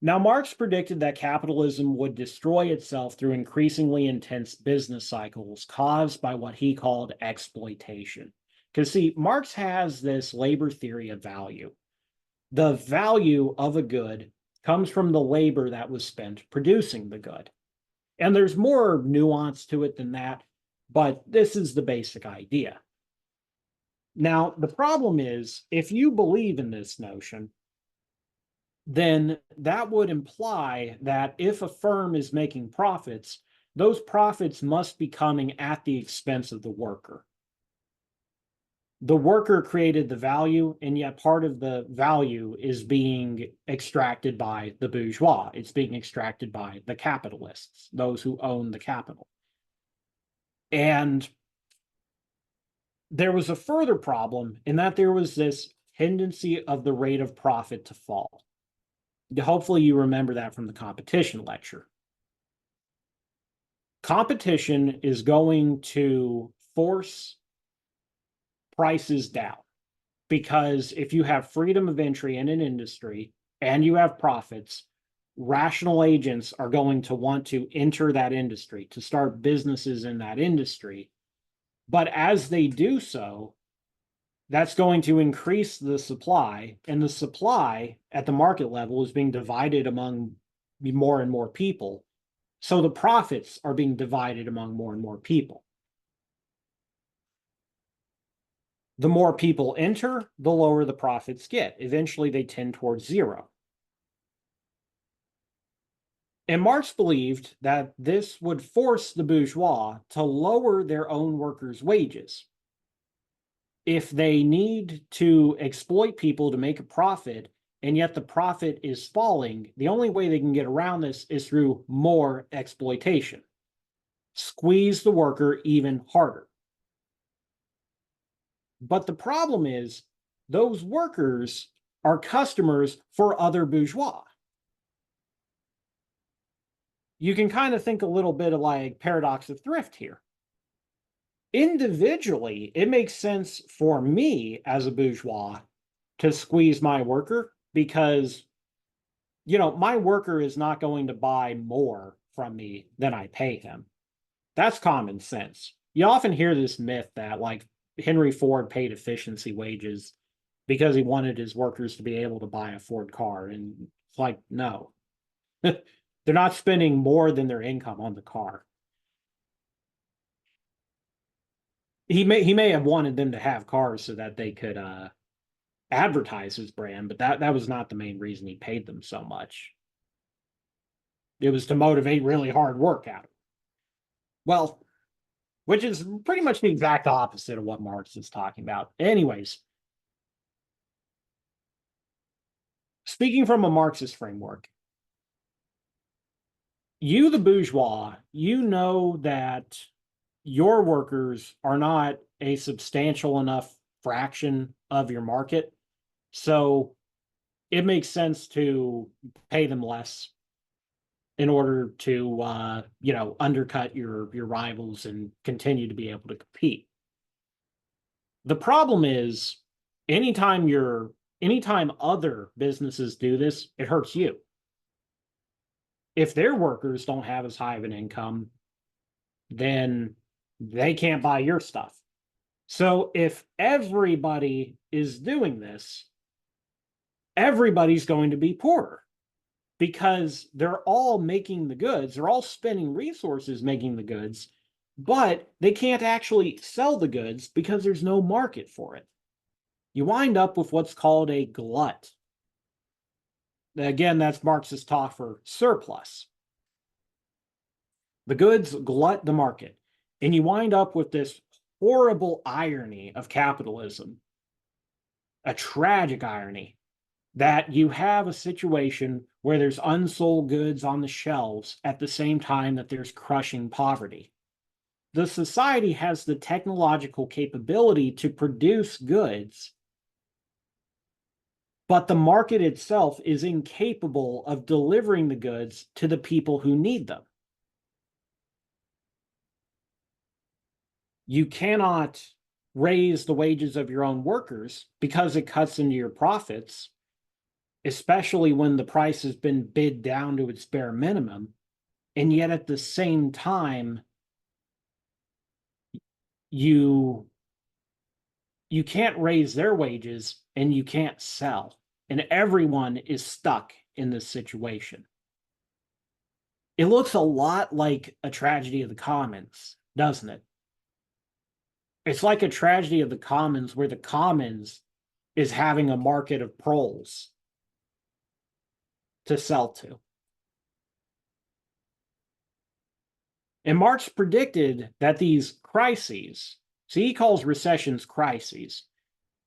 Now, Marx predicted that capitalism would destroy itself through increasingly intense business cycles caused by what he called exploitation. Because, see, Marx has this labor theory of value. The value of a good comes from the labor that was spent producing the good. And there's more nuance to it than that, but this is the basic idea. Now, the problem is, if you believe in this notion, then that would imply that if a firm is making profits, those profits must be coming at the expense of the worker. The worker created the value, and yet part of the value is being extracted by the bourgeois. It's being extracted by the capitalists, those who own the capital. And there was a further problem in that there was this tendency of the rate of profit to fall. Hopefully you remember that from the competition lecture. Competition is going to force prices down, because if you have freedom of entry in an industry and you have profits, rational agents are going to want to enter that industry, to start businesses in that industry. But as they do so, that's going to increase the supply, and the supply at the market level is being divided among more and more people. So the profits are being divided among more and more people. The more people enter, the lower the profits get. Eventually, they tend towards zero. And Marx believed that this would force the bourgeois to lower their own workers' wages. If they need to exploit people to make a profit, and yet the profit is falling, the only way they can get around this is through more exploitation. Squeeze the worker even harder. But the problem is, those workers are customers for other bourgeois. You can kind of think a little bit of like paradox of thrift here. Individually, it makes sense for me as a bourgeois to squeeze my worker because, my worker is not going to buy more from me than I pay him. That's common sense. You often hear this myth that like Henry Ford paid efficiency wages because he wanted his workers to be able to buy a Ford car. And it's like, no, they're not spending more than their income on the car. He may have wanted them to have cars so that they could advertise his brand, but that was not the main reason he paid them so much. It was to motivate really hard work out of them. Well, which is pretty much the exact opposite of what Marx is talking about. Anyways, speaking from a Marxist framework, you, the bourgeois, you know that your workers are not a substantial enough fraction of your market. So it makes sense to pay them less in order to, undercut your rivals and continue to be able to compete. The problem is, anytime other businesses do this, it hurts you. If their workers don't have as high of an income, then they can't buy your stuff. So if everybody is doing this, everybody's going to be poorer because they're all making the goods, they're all spending resources making the goods, but they can't actually sell the goods because there's no market for it. You wind up with what's called a glut. Again, that's Marxist talk for surplus. The goods glut the market, and you wind up with this horrible irony of capitalism, a tragic irony, that you have a situation where there's unsold goods on the shelves at the same time that there's crushing poverty. The society has the technological capability to produce goods, but the market itself is incapable of delivering the goods to the people who need them. You cannot raise the wages of your own workers because it cuts into your profits. especially when the price has been bid down to its bare minimum. And yet at the same time, you you can't raise their wages and you can't sell. And everyone is stuck in this situation. It looks a lot like a tragedy of the commons, doesn't it? It's like a tragedy of the commons where the commons is having a market of proles to sell to. And Marx predicted that these crises, see, he calls recessions crises,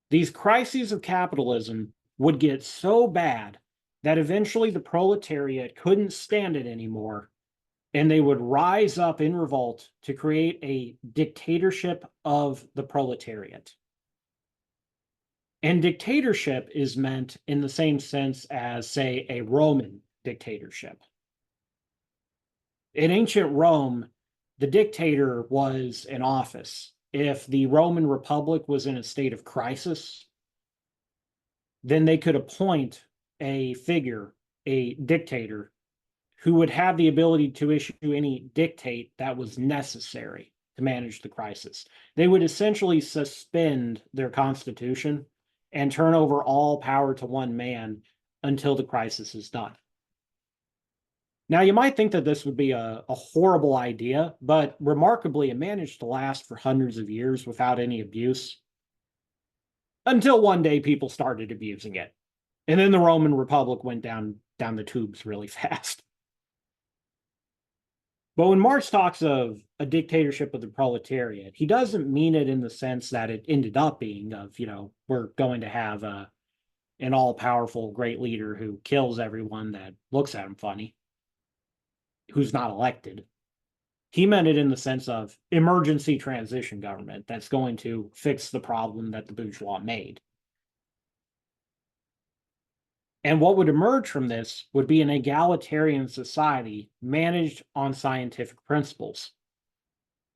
these crises of capitalism would get so bad that eventually the proletariat couldn't stand it anymore, and they would rise up in revolt to create a dictatorship of the proletariat. And dictatorship is meant in the same sense as, say, a Roman dictatorship. In ancient Rome, the dictator was in office. If the Roman Republic was in a state of crisis, then they could appoint a figure, a dictator, who would have the ability to issue any dictate that was necessary to manage the crisis. They would essentially suspend their constitution and turn over all power to one man until the crisis is done. Now, you might think that this would be a horrible idea, but remarkably, it managed to last for hundreds of years without any abuse until one day people started abusing it. And then the Roman Republic went down the tubes really fast. But when Marx talks of a dictatorship of the proletariat, he doesn't mean it in the sense that it ended up being of, we're going to have an all-powerful great leader who kills everyone that looks at him funny, who's not elected. He meant it in the sense of emergency transition government that's going to fix the problem that the bourgeois made. And what would emerge from this would be an egalitarian society managed on scientific principles.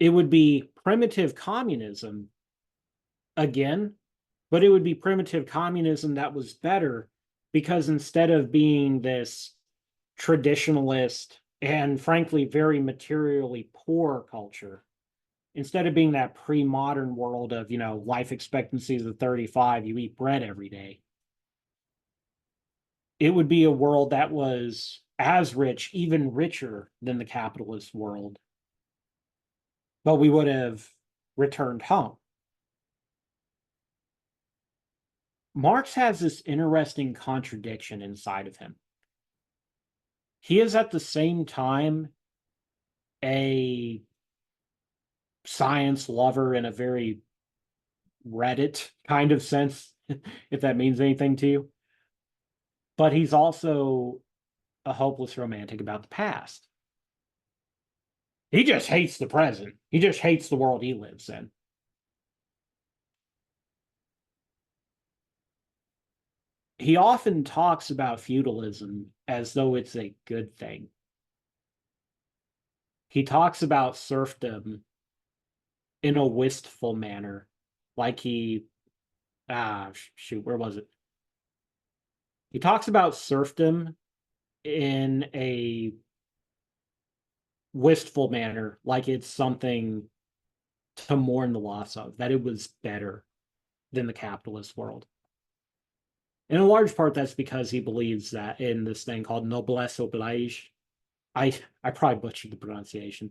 It would be primitive communism again, but it would be primitive communism that was better because instead of being this traditionalist and frankly very materially poor culture, instead of being that pre-modern world of, life expectancies of 35, you eat bread every day, it would be a world that was as rich, even richer than the capitalist world. But we would have returned home. Marx has this interesting contradiction inside of him. He is at the same time a science lover in a very Reddit kind of sense, if that means anything to you. But he's also a hopeless romantic about the past. He just hates the present. He just hates the world he lives in. He often talks about feudalism as though it's a good thing. He talks about serfdom in a wistful manner, like where was it? He talks about serfdom in a wistful manner, like it's something to mourn the loss of, that it was better than the capitalist world. And in large part, that's because he believes that in this thing called noblesse oblige. I probably butchered the pronunciation.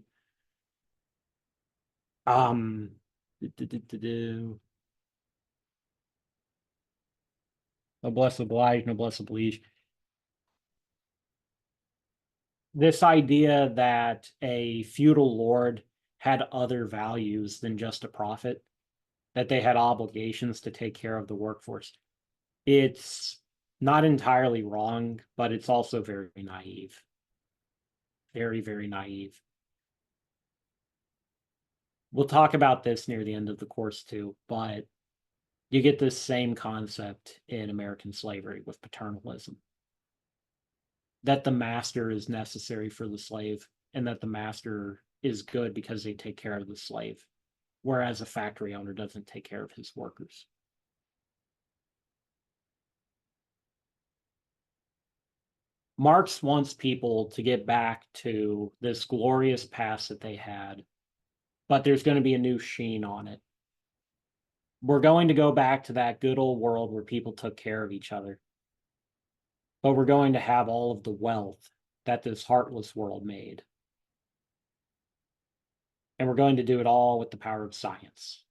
Um, noblesse oblige, noblesse oblige. This idea that a feudal lord had other values than just a profit, that they had obligations to take care of the workforce. It's not entirely wrong, but it's also very naive. Very, very naive. We'll talk about this near the end of the course too, but you get this same concept in American slavery with paternalism. That the master is necessary for the slave and that the master is good because they take care of the slave, whereas a factory owner doesn't take care of his workers. Marx wants people to get back to this glorious past that they had, but there's going to be a new sheen on it. We're going to go back to that good old world where people took care of each other, but we're going to have all of the wealth that this heartless world made. And we're going to do it all with the power of science.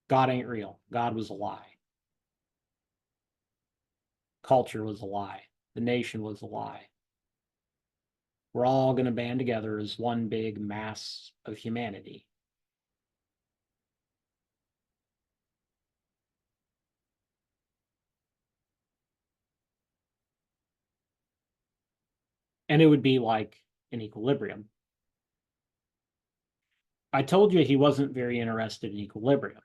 God ain't real. God was a lie. Culture was a lie. The nation was a lie. We're all going to band together as one big mass of humanity. And it would be like an equilibrium. I told you he wasn't very interested in equilibrium.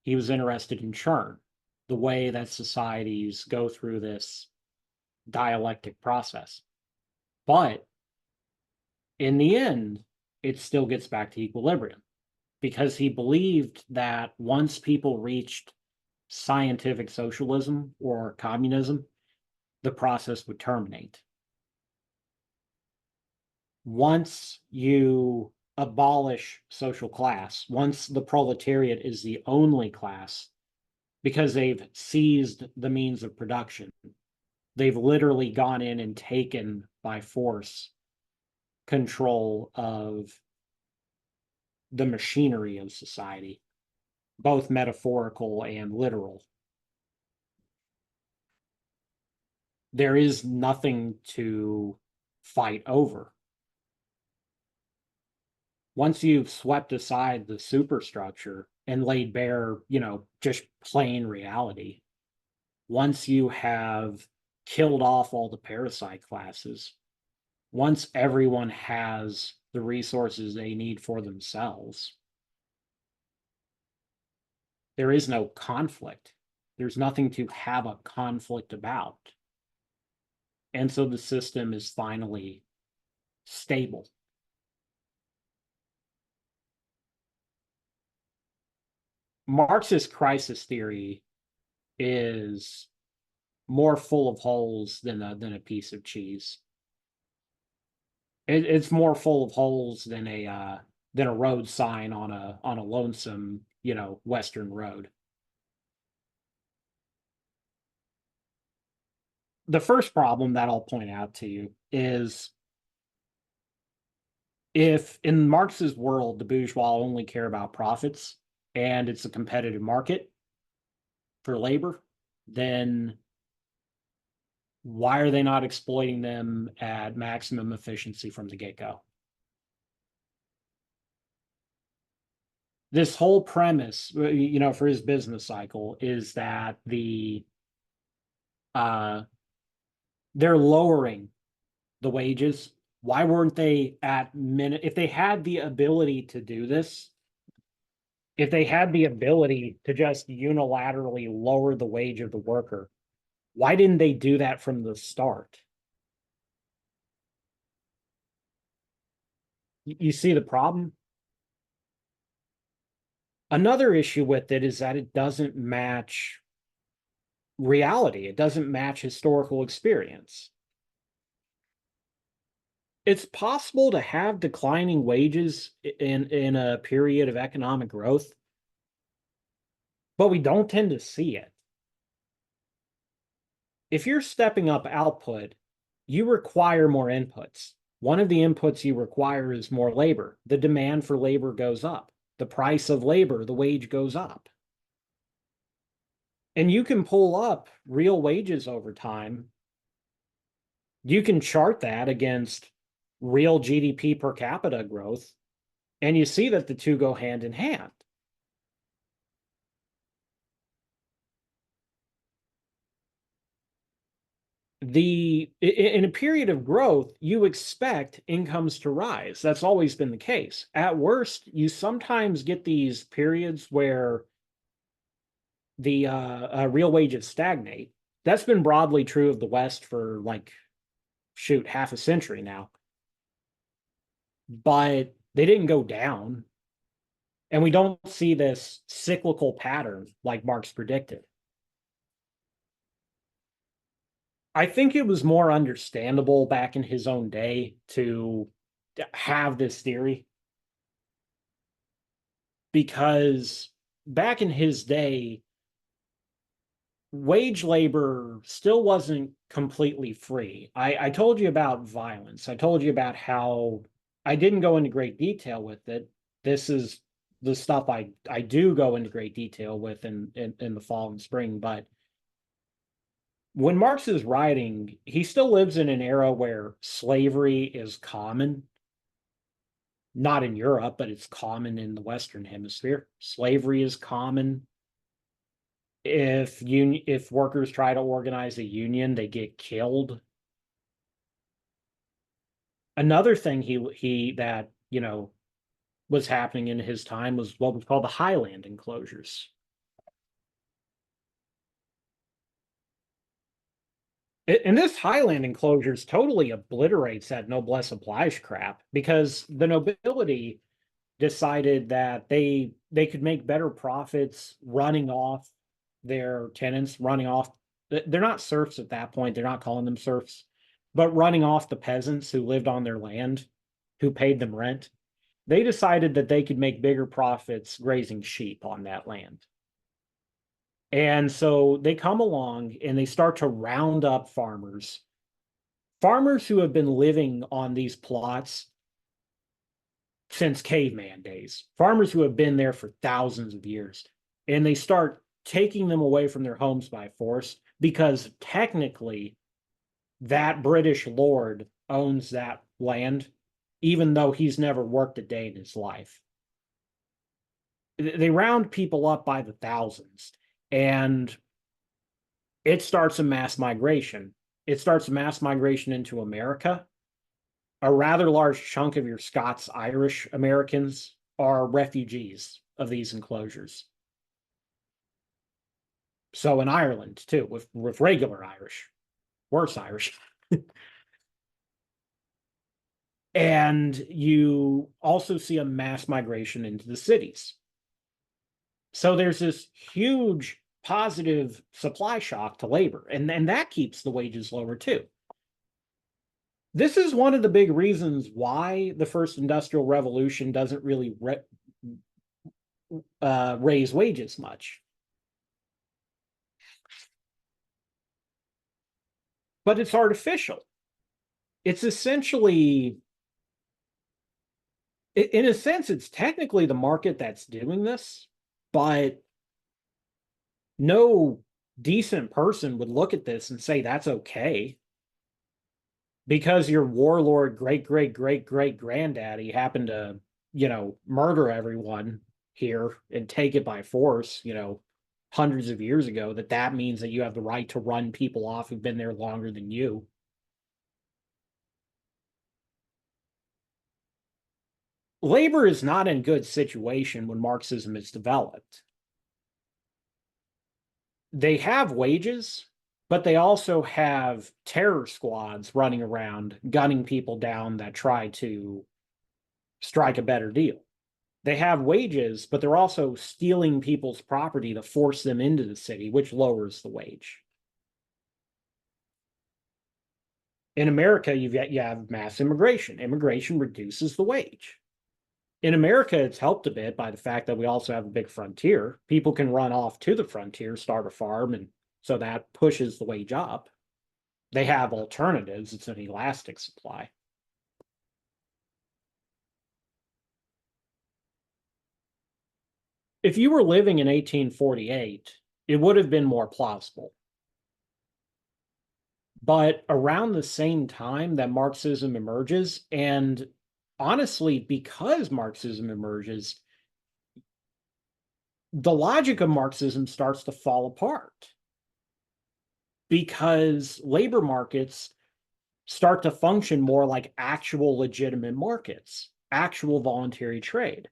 He was interested in churn, the way that societies go through this dialectic process. But in the end, it still gets back to equilibrium because he believed that once people reached scientific socialism or communism, the process would terminate. Once you abolish social class, once the proletariat is the only class, because they've seized the means of production, they've literally gone in and taken by force control of the machinery of society, both metaphorical and literal. There is nothing to fight over. Once you've swept aside the superstructure and laid bare, just plain reality, once you have killed off all the parasite classes, once everyone has the resources they need for themselves, there is no conflict. There's nothing to have a conflict about. And so the system is finally stable. Marxist crisis theory is more full of holes than a piece of cheese. It's more full of holes than a road sign on a lonesome western road. The first problem that I'll point out to you is if in Marx's world the bourgeois only care about profits and it's a competitive market for labor, then why are they not exploiting them at maximum efficiency from the get-go? This whole premise, for his business cycle is that they're lowering the wages. Why weren't they at minute? If they had the ability to do this, if they had the ability to just unilaterally lower the wage of the worker, why didn't they do that from the start? You see the problem? Another issue with it is that it doesn't match reality. It doesn't match historical experience. It's possible to have declining wages in a period of economic growth, but we don't tend to see it. If you're stepping up output, you require more inputs. One of the inputs you require is more labor. The demand for labor goes up. The price of labor, the wage goes up. And you can pull up real wages over time. You can chart that against real GDP per capita growth, and you see that the two go hand in hand. In a period of growth, you expect incomes to rise. That's always been the case. At worst, you sometimes get these periods where the real wages stagnate. That's been broadly true of the West for half a century now. But they didn't go down. And we don't see this cyclical pattern like Marx predicted. I think it was more understandable back in his own day to have this theory because back in his day, wage labor still wasn't completely free. I told you about violence. I told you about how I didn't go into great detail with it. This is the stuff I do go into great detail with in the fall and spring. But when Marx is writing, he still lives in an era where slavery is common. Not in Europe, but it's common in the Western Hemisphere. Slavery is common. If workers try to organize a union, they get killed. Another thing he that was happening in his time was what was called the Highland enclosures. And this Highland enclosures totally obliterates that noblesse oblige crap because the nobility decided that they could make better profits running off their tenants, running off. They're not serfs at that point. They're not calling them serfs, but running off the peasants who lived on their land, who paid them rent. They decided that they could make bigger profits grazing sheep on that land. And so they come along and they start to round up farmers who have been living on these plots since caveman days, farmers who have been there for thousands of years. And they start taking them away from their homes by force because technically that British lord owns that land, even though he's never worked a day in his life. They round people up by the thousands, and it starts a mass migration. It starts a mass migration into America. A rather large chunk of your Scots Irish Americans are refugees of these enclosures. So in Ireland too, with regular Irish, worse Irish. And you also see a mass migration into the cities. So there's this huge positive supply shock to labor, and that keeps the wages lower too. This is one of the big reasons why the first industrial revolution doesn't really raise wages much. But it's artificial. It's essentially, in a sense, it's technically the market that's doing this, but no decent person would look at this and say that's okay because your warlord great great great great granddaddy happened to murder everyone here and take it by force hundreds of years ago, that means that you have the right to run people off who've been there longer than you. Labor is not in good situation when Marxism is developed. They have wages, but they also have terror squads running around gunning people down that try to strike a better deal. They have wages, but they're also stealing people's property to force them into the city, which lowers the wage. In America, you have mass immigration. Immigration reduces the wage. In America, it's helped a bit by the fact that we also have a big frontier. People can run off to the frontier, start a farm, and so that pushes the wage up. They have alternatives. It's an elastic supply. If you were living in 1848, it would have been more plausible. But around the same time that Marxism emerges, and honestly, because Marxism emerges, the logic of Marxism starts to fall apart because labor markets start to function more like actual legitimate markets, actual voluntary trade.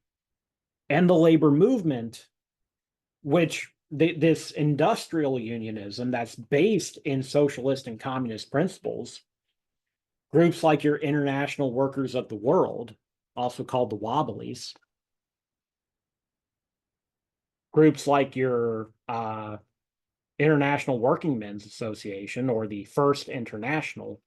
And the labor movement, which this industrial unionism that's based in socialist and communist principles, groups like your International Workers of the World, also called the Wobblies, groups like your International Working Men's Association, or the First International.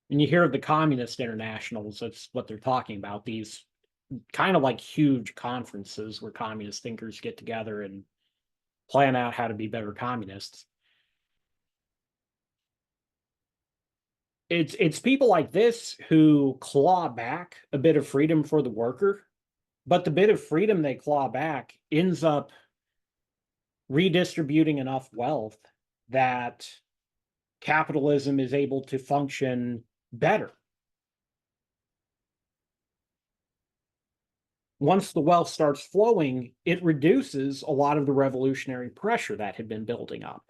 And you hear of the Communist Internationals, that's what they're talking about. These kind of like huge conferences where communist thinkers get together and plan out how to be better communists. It's people like this who claw back a bit of freedom for the worker, but the bit of freedom they claw back ends up redistributing enough wealth that capitalism is able to function better. Once the wealth starts flowing, it reduces a lot of the revolutionary pressure that had been building up.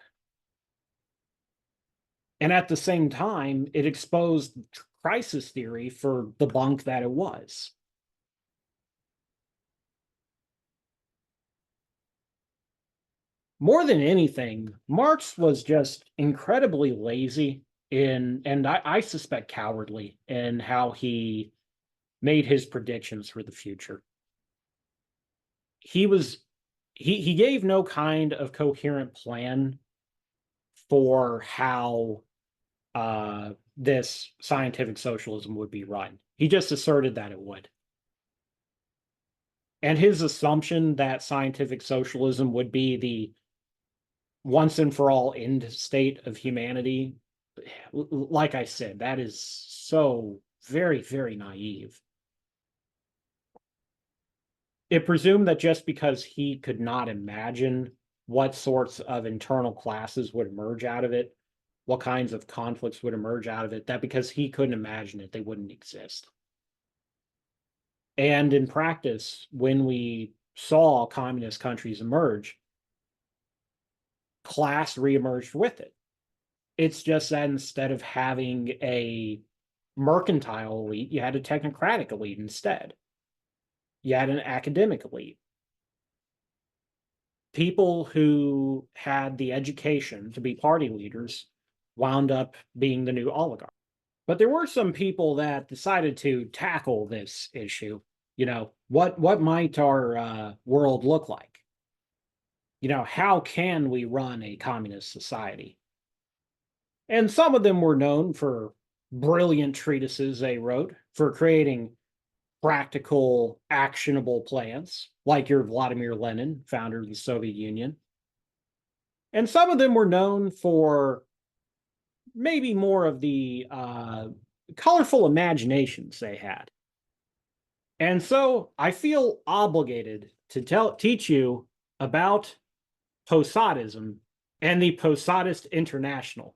And at the same time, it exposed crisis theory for the bunk that it was. More than anything, Marx was just incredibly lazy and I suspect cowardly in how he made his predictions for the future. He was he gave no kind of coherent plan for how this scientific socialism would be run. He just asserted that it would. And his assumption that scientific socialism would be the once and for all end state of humanity, like I said, that is so very, very naive. It presumed that just because he could not imagine what sorts of internal classes would emerge out of it, what kinds of conflicts would emerge out of it, that because he couldn't imagine it, they wouldn't exist. And in practice, when we saw communist countries emerge, class reemerged with it. It's just that instead of having a mercantile elite, you had a technocratic elite instead. You had an academic elite. People who had the education to be party leaders wound up being the new oligarchs. But there were some people that decided to tackle this issue. You know, what might our world look like? You know, how can we run a communist society? And some of them were known for brilliant treatises they wrote for creating practical, actionable plans, like your Vladimir Lenin, founder of the Soviet Union. And some of them were known for maybe more of the colorful imaginations they had. And so I feel obligated to teach you about Posadism and the Posadist International.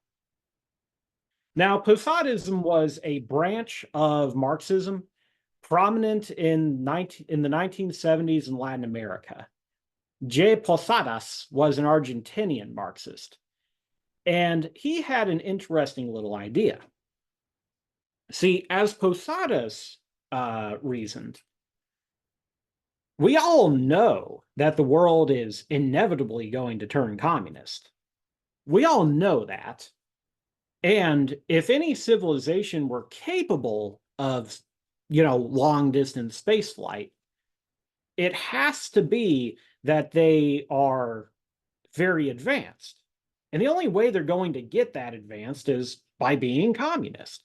Now, Posadism was a branch of Marxism prominent in the 1970s in Latin America. J. Posadas was an Argentinian Marxist, and he had an interesting little idea. See, as Posadas reasoned, we all know that the world is inevitably going to turn communist. We all know that. And if any civilization were capable of, long distance space flight, it has to be that they are very advanced. And the only way they're going to get that advanced is by being communist.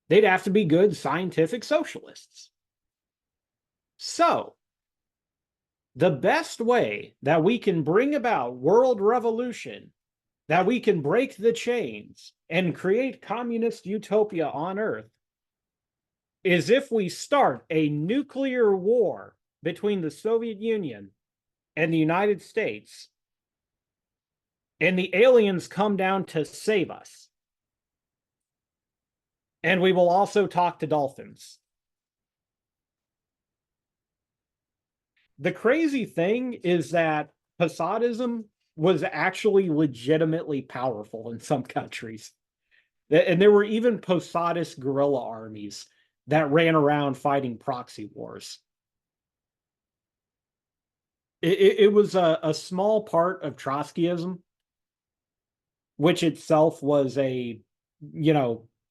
They'd have to be good scientific socialists. So, the best way that we can bring about world revolution, that we can break the chains and create communist utopia on Earth, is if we start a nuclear war between the Soviet Union and the United States, and the aliens come down to save us. And we will also talk to dolphins. The crazy thing is that Posadism was actually legitimately powerful in some countries. And there were even Posadist guerrilla armies that ran around fighting proxy wars. It was a small part of Trotskyism, which itself was a,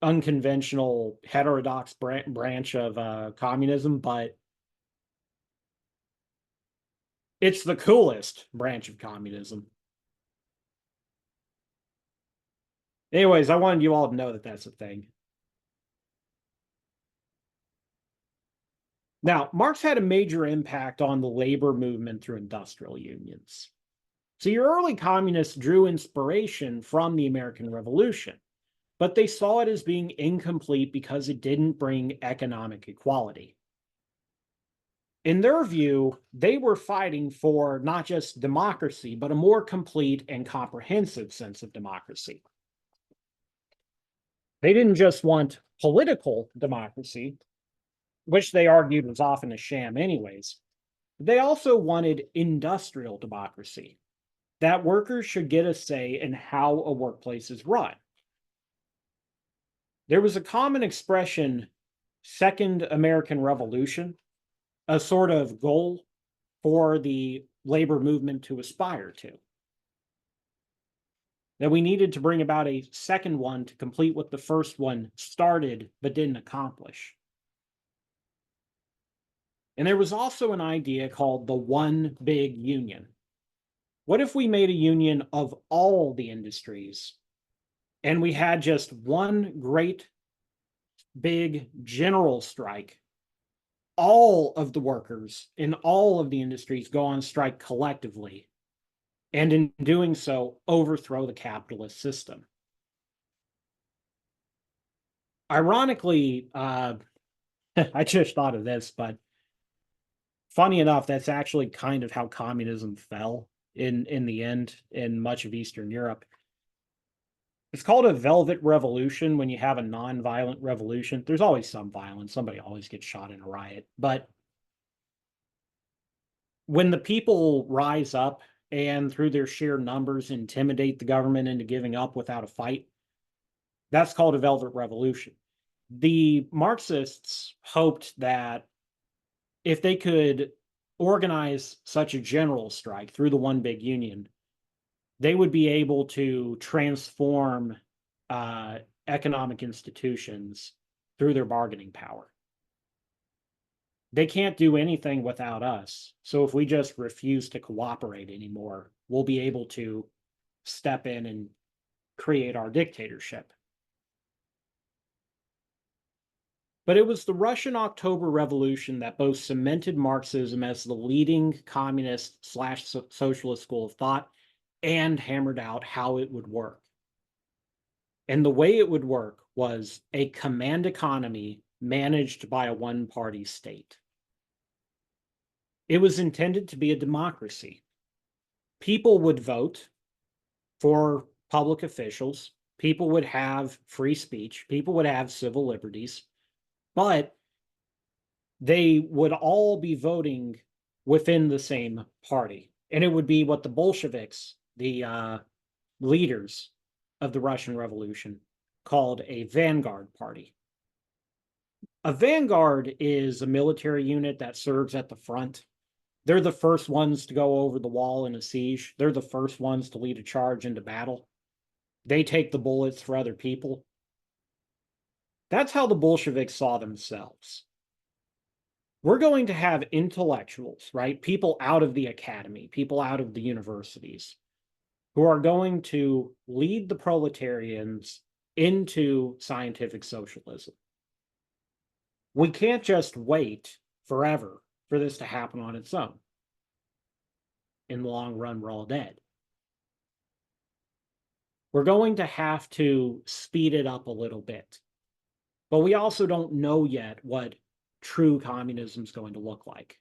unconventional heterodox branch of communism, but It's the coolest branch of communism. Anyways, I wanted you all to know that that's a thing. Now, Marx had a major impact on the labor movement through industrial unions. So your early communists drew inspiration from the American Revolution, but they saw it as being incomplete because it didn't bring economic equality. In their view, they were fighting for not just democracy, but a more complete and comprehensive sense of democracy. They didn't just want political democracy, which they argued was often a sham anyways. They also wanted industrial democracy, that workers should get a say in how a workplace is run. There was a common expression, Second American Revolution, a sort of goal for the labor movement to aspire to. That we needed to bring about a second one to complete what the first one started but didn't accomplish. And there was also an idea called the one big union. What if we made a union of all the industries and we had just one great big general strike? All of the workers in all of the industries go on strike collectively, and in doing so, overthrow the capitalist system. Ironically, I just thought of this, but funny enough, that's actually kind of how communism fell in the end in much of Eastern Europe. It's called a velvet revolution when you have a non-violent revolution. There's always some violence. Somebody always gets shot in a riot. But when the people rise up and through their sheer numbers intimidate the government into giving up without a fight, that's called a velvet revolution. The Marxists hoped that if they could organize such a general strike through the one big union, they would be able to transform economic institutions through their bargaining power. They can't do anything without us. So if we just refuse to cooperate anymore, we'll be able to step in and create our dictatorship. But it was the Russian October Revolution that both cemented Marxism as the leading communist slash socialist school of thought and hammered out how it would work. And the way it would work was a command economy managed by a one-party state. It was intended to be a democracy. People would vote for public officials. People would have free speech. People would have civil liberties. But they would all be voting within the same party. And it would be what the Bolsheviks, the leaders of the Russian Revolution, called a vanguard party. A vanguard is a military unit that serves at the front. They're the first ones to go over the wall in a siege. They're the first ones to lead a charge into battle. They take the bullets for other people. That's how the Bolsheviks saw themselves. We're going to have intellectuals, right? People out of the academy, people out of the universities, who are going to lead the proletarians into scientific socialism. We can't just wait forever for this to happen on its own. In the long run, we're all dead. We're going to have to speed it up a little bit. But we also don't know yet what true communism is going to look like.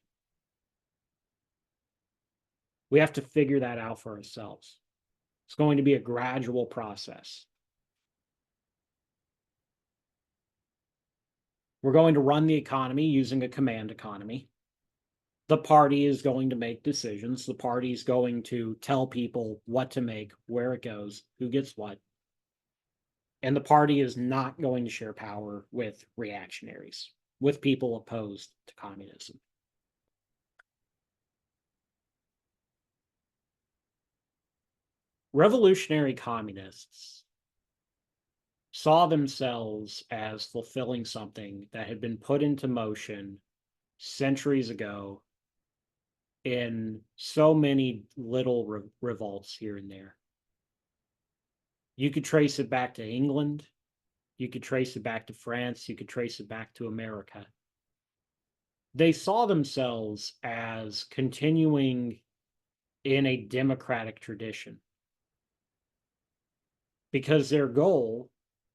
We have to figure that out for ourselves. It's going to be a gradual process. We're going to run the economy using a command economy. The party is going to make decisions. The party is going to tell people what to make, where it goes, who gets what. And the party is not going to share power with reactionaries, with people opposed to communism. Revolutionary communists saw themselves as fulfilling something that had been put into motion centuries ago in so many little revolts here and there. You could trace it back to England. You could trace it back to France. You could trace it back to America. They saw themselves as continuing in a democratic tradition because their goal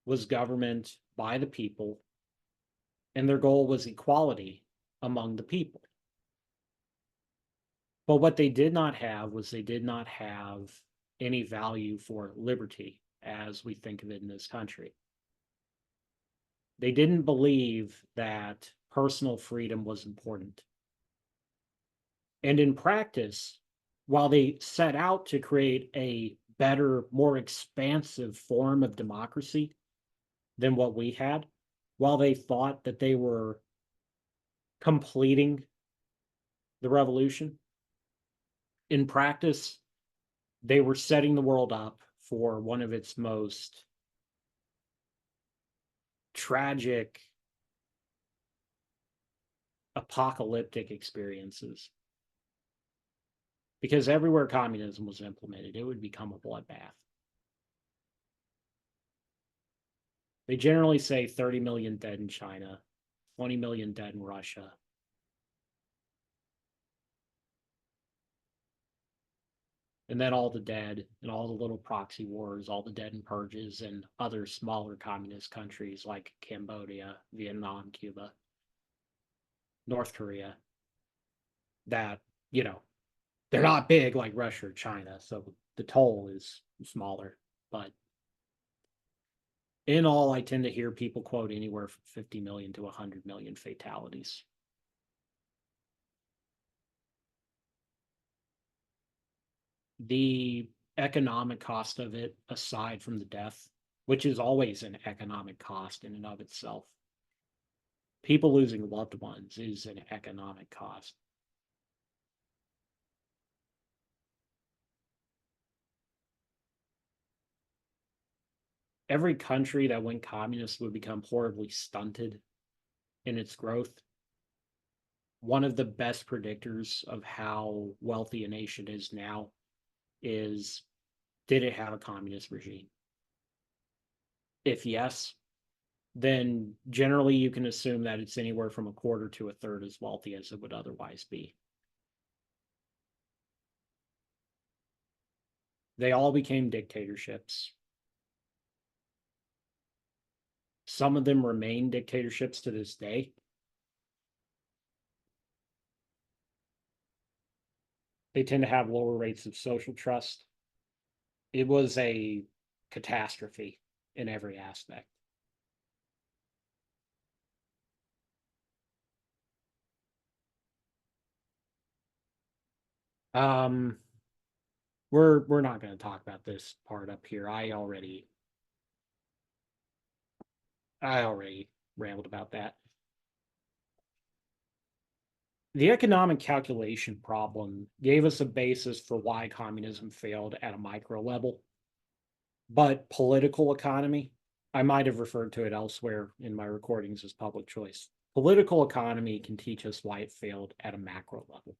was government by the people, and their goal was equality among the people. But what they did not have was they did not have any value for liberty as we think of it in this country. They didn't believe that personal freedom was important. And in practice, while they set out to create a better, more expansive form of democracy than what we had, while they thought that they were completing the revolution, in practice, they were setting the world up for one of its most tragic, apocalyptic experiences. Because everywhere communism was implemented, it would become a bloodbath. They generally say 30 million dead in China, 20 million dead in Russia. And then all the dead and all the little proxy wars, all the dead in purges and other smaller communist countries like Cambodia, Vietnam, Cuba, North Korea, that, they're not big like Russia or China, so the toll is smaller. But in all, I tend to hear people quote anywhere from 50 million to 100 million fatalities. The economic cost of it, aside from the death, which is always an economic cost in and of itself, people losing loved ones is an economic cost. Every country that went communist would become horribly stunted in its growth. One of the best predictors of how wealthy a nation is now is, did it have a communist regime? If yes, then generally you can assume that it's anywhere from a quarter to a third as wealthy as it would otherwise be. They all became dictatorships. Some of them remain dictatorships to this day. They tend to have lower rates of social trust. It was a catastrophe in every aspect. Um, we're not going to talk about this part up here. I already rambled about that. The economic calculation problem gave us a basis for why communism failed at a micro level. But political economy, I might have referred to it elsewhere in my recordings as public choice. Political economy can teach us why it failed at a macro level.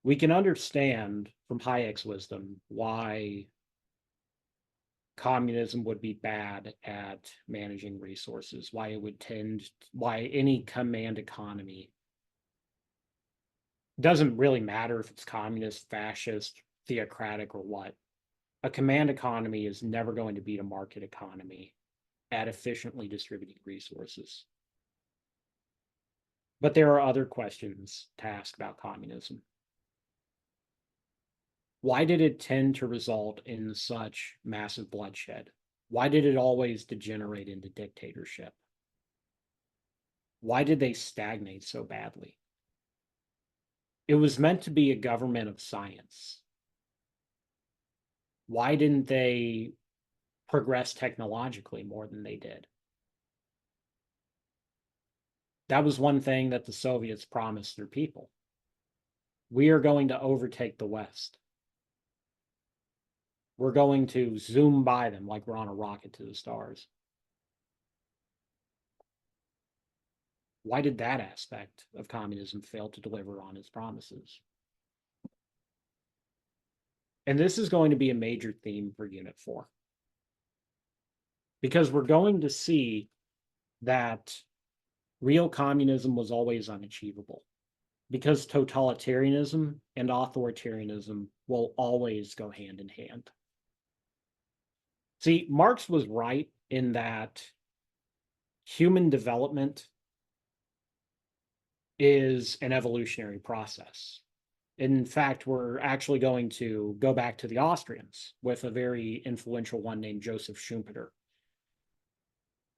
We can understand from Hayek's wisdom why communism would be bad at managing resources, why any command economy, doesn't really matter if it's communist, fascist, theocratic, or what. A command economy is never going to beat a market economy at efficiently distributing resources. But there are other questions to ask about communism. Why did it tend to result in such massive bloodshed? Why did it always degenerate into dictatorship? Why did they stagnate so badly? It was meant to be a government of science. Why didn't they progress technologically more than they did? That was one thing that the Soviets promised their people. We are going to overtake the West. We're going to zoom by them like we're on a rocket to the stars. Why did that aspect of communism fail to deliver on its promises? And this is going to be a major theme for Unit 4. Because we're going to see that real communism was always unachievable. Because totalitarianism and authoritarianism will always go hand in hand. See, Marx was right in that human development is an evolutionary process. In fact, we're actually going to go back to the Austrians with a very influential one named Joseph Schumpeter.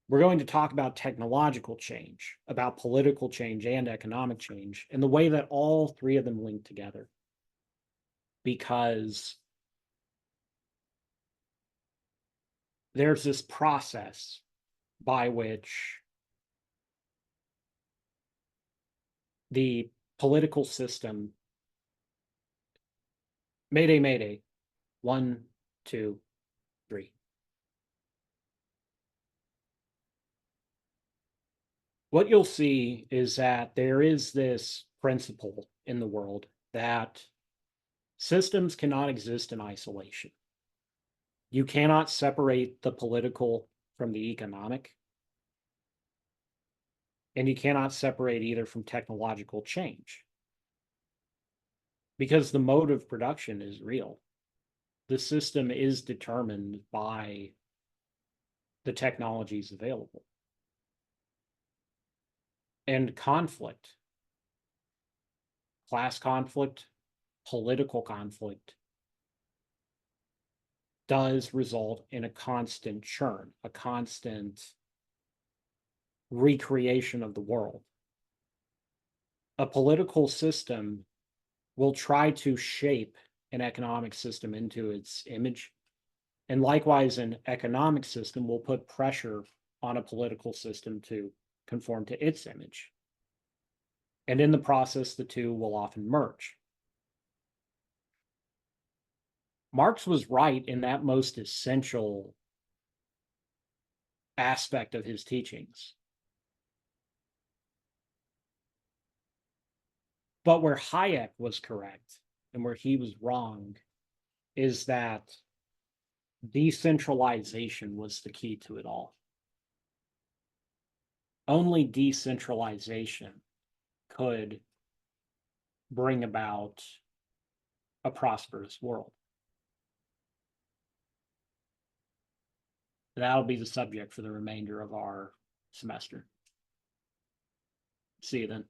We're going to talk about technological change, about political change and economic change, and the way that all three of them link together. Because there's this process by which the political system, Mayday, Mayday, 1, 2, 3. What you'll see is that there is this principle in the world that systems cannot exist in isolation. You cannot separate the political from the economic, and you cannot separate either from technological change, because the mode of production is real. The system is determined by the technologies available. And conflict, class conflict, political conflict, does result in a constant churn, a constant recreation of the world. A political system will try to shape an economic system into its image. And likewise, an economic system will put pressure on a political system to conform to its image. And in the process, the two will often merge. Marx was right in that most essential aspect of his teachings. But where Hayek was correct and where he was wrong is that decentralization was the key to it all. Only decentralization could bring about a prosperous world. That'll be the subject for the remainder of our semester. See you then.